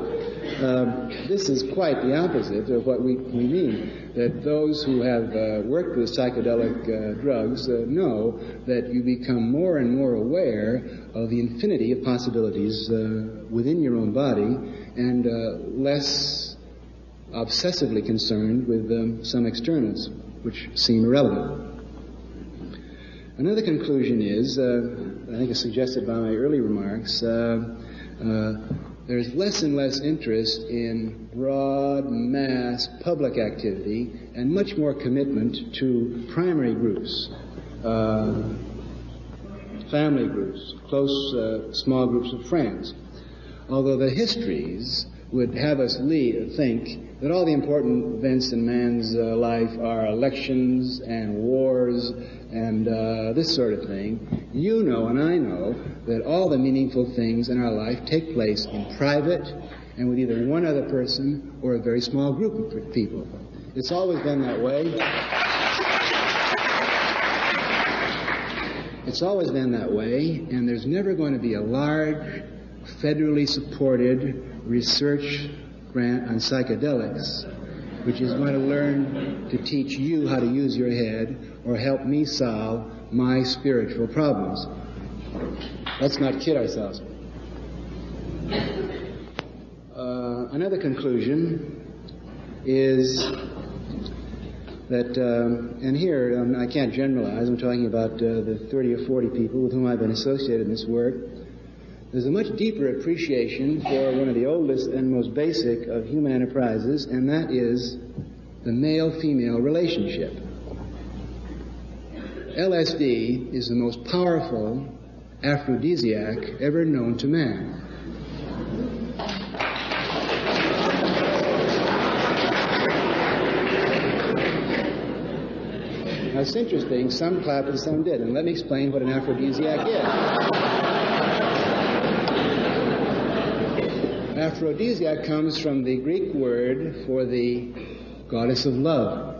This is quite the opposite of what we mean. That those who have worked with psychedelic drugs know that you become more and more aware of the infinity of possibilities within your own body, and less obsessively concerned with some externals, which seem irrelevant. Another conclusion is, I think it's suggested by my early remarks, there's less and less interest in broad mass public activity and much more commitment to primary groups, family groups, close small groups of friends. Although the histories would have us think that all the important events in man's life are elections and wars and this sort of thing, you know and I know that all the meaningful things in our life take place in private and with either one other person or a very small group of people. It's always been that way. It's always been that way, and there's never going to be a large, federally supported research grant on psychedelics which is going to learn to teach you how to use your head or help me solve my spiritual problems. Let's not kid ourselves. Another conclusion is that, and here I can't generalize, I'm talking about the 30 or 40 people with whom I've been associated in this work. There's a much deeper appreciation for one of the oldest and most basic of human enterprises, and that is the male-female relationship. LSD is the most powerful aphrodisiac ever known to man. Now, it's interesting. Some clapped and some did. And let me explain what an aphrodisiac is. Aphrodisiac comes from the Greek word for the goddess of love.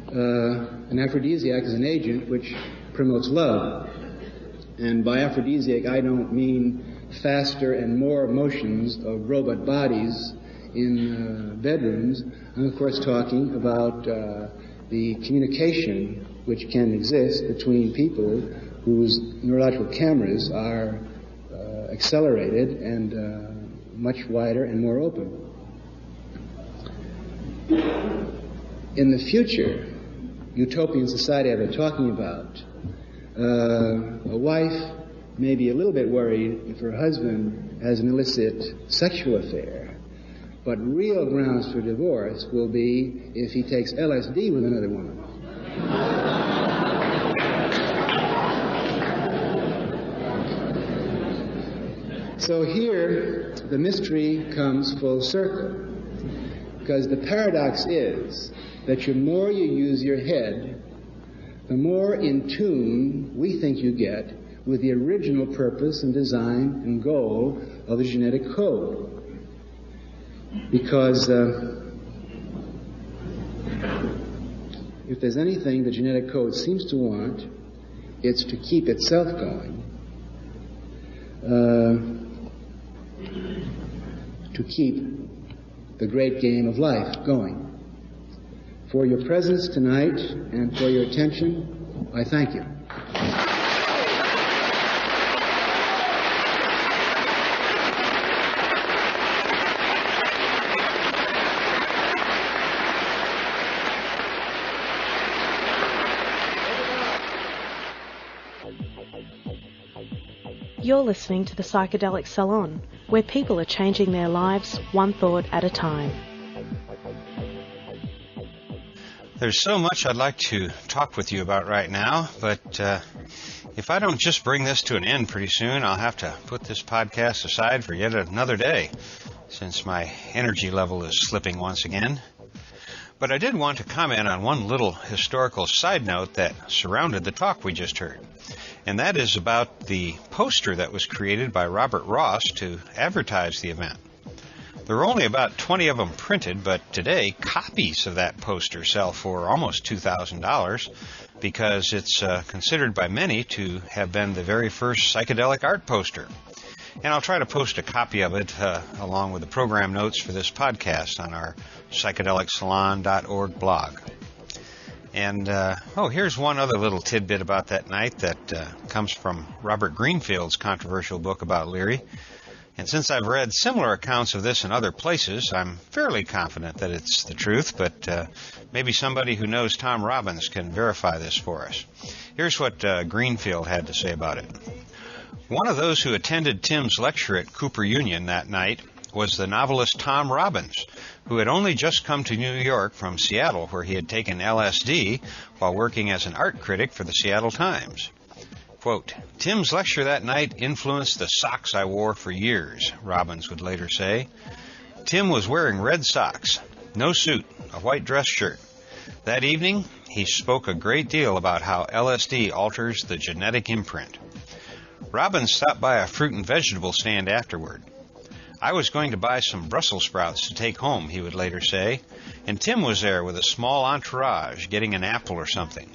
An aphrodisiac is an agent which promotes love. And by aphrodisiac, I don't mean faster and more motions of robot bodies in bedrooms. I'm, of course, talking about the communication which can exist between people whose neurological cameras are accelerated and much wider and more open. In the future utopian society I've been talking about, a wife may be a little bit worried if her husband has an illicit sexual affair, but real grounds for divorce will be if he takes LSD with another woman. So here, the mystery comes full circle, because the paradox is that the more you use your head, the more in tune we think you get with the original purpose and design and goal of the genetic code. Because if there's anything the genetic code seems to want, it's to keep itself going. To keep the great game of life going. For your presence tonight and for your attention, I thank you. You're listening to the Psychedelic Salon, where people are changing their lives one thought at a time. There's so much I'd like to talk with you about right now, but if I don't just bring this to an end pretty soon, I'll have to put this podcast aside for yet another day, since my energy level is slipping once again. But I did want to comment on one little historical side note that surrounded the talk we just heard. And that is about the poster that was created by Robert Ross to advertise the event. There were only about 20 of them printed, but today copies of that poster sell for almost $2,000 because it's considered by many to have been the very first psychedelic art poster. And I'll try to post a copy of it along with the program notes for this podcast on our psychedelicsalon.org blog. And, here's one other little tidbit about that night that comes from Robert Greenfield's controversial book about Leary. And since I've read similar accounts of this in other places, I'm fairly confident that it's the truth, but maybe somebody who knows Tom Robbins can verify this for us. Here's what Greenfield had to say about it. One of those who attended Tim's lecture at Cooper Union that night was the novelist Tom Robbins, who had only just come to New York from Seattle, where he had taken LSD while working as an art critic for the Seattle Times. Quote, Tim's lecture that night influenced the socks I wore for years, Robbins would later say. Tim was wearing red socks, no suit, a white dress shirt. That evening, he spoke a great deal about how LSD alters the genetic imprint. Robbins stopped by a fruit and vegetable stand afterward. I was going to buy some Brussels sprouts to take home, he would later say, and Tim was there with a small entourage getting an apple or something.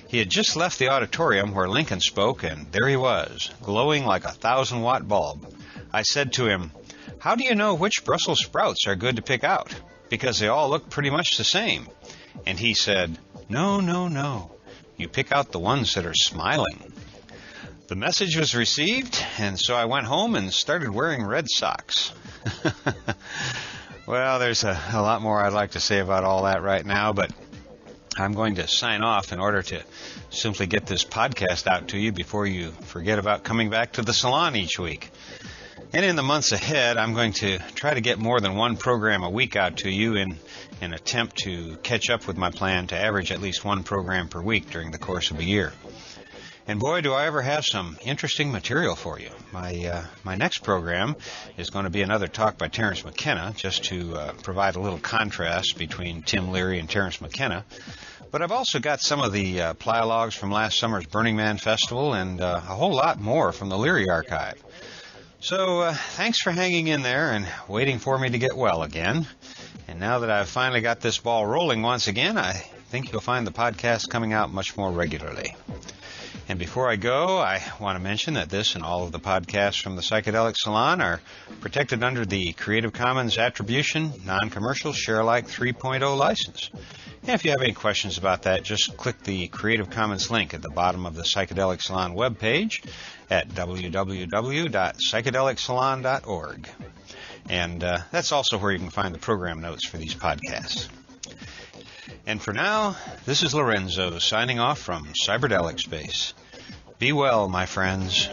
He had just left the auditorium where Lincoln spoke, and there he was, glowing like a 1,000-watt bulb. I said to him, "How do you know which Brussels sprouts are good to pick out? Because they all look pretty much the same." And he said, No. You pick out the ones that are smiling." The message was received, and so I went home and started wearing red socks. Well, there's a lot more I'd like to say about all that right now, but I'm going to sign off in order to simply get this podcast out to you before you forget about coming back to the salon each week. And in the months ahead, I'm going to try to get more than one program a week out to you in an attempt to catch up with my plan to average at least one program per week during the course of a year. And boy, do I ever have some interesting material for you. My next program is going to be another talk by Terence McKenna, just to provide a little contrast between Tim Leary and Terence McKenna. But I've also got some of the Plialogs from last summer's Burning Man Festival and a whole lot more from the Leary Archive. So thanks for hanging in there and waiting for me to get well again. And now that I've finally got this ball rolling once again, I think you'll find the podcast coming out much more regularly. And before I go, I want to mention that this and all of the podcasts from the Psychedelic Salon are protected under the Creative Commons Attribution, Non-Commercial, Share-alike 3.0 license. And if you have any questions about that, just click the Creative Commons link at the bottom of the Psychedelic Salon webpage at www.psychedelicsalon.org. And that's also where you can find the program notes for these podcasts. And for now, this is Lorenzo signing off from Cyberdelic Space. Be well, my friends.